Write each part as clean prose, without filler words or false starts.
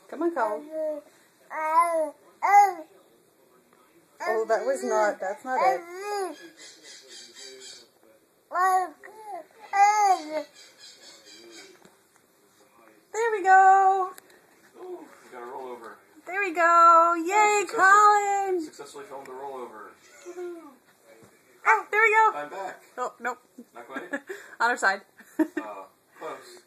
Come on, Colin. Oh, that's not it. There we go. Oh, we got a rollover. There we go. Yay, Colin. Successfully filmed the rollover. Oh, there we go. I'm back. Oh, nope. Not quite. On our side. Close.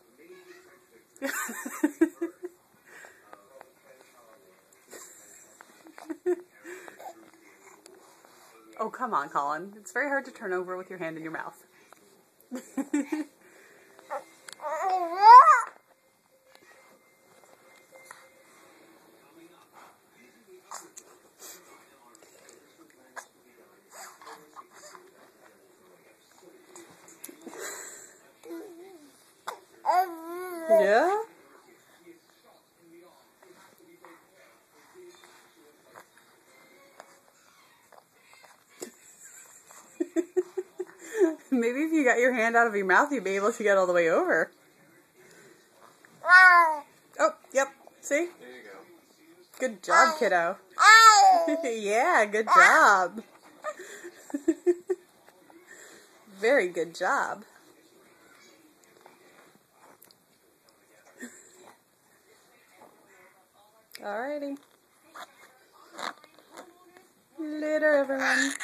Oh, come on, Colin. It's very hard to turn over with your hand in your mouth. Yeah? Maybe if you got your hand out of your mouth, you'd be able to get all the way over. Oh, yep. See? There you go. Good job, kiddo. Yeah, good job. Very good job. Alrighty. Later, everyone.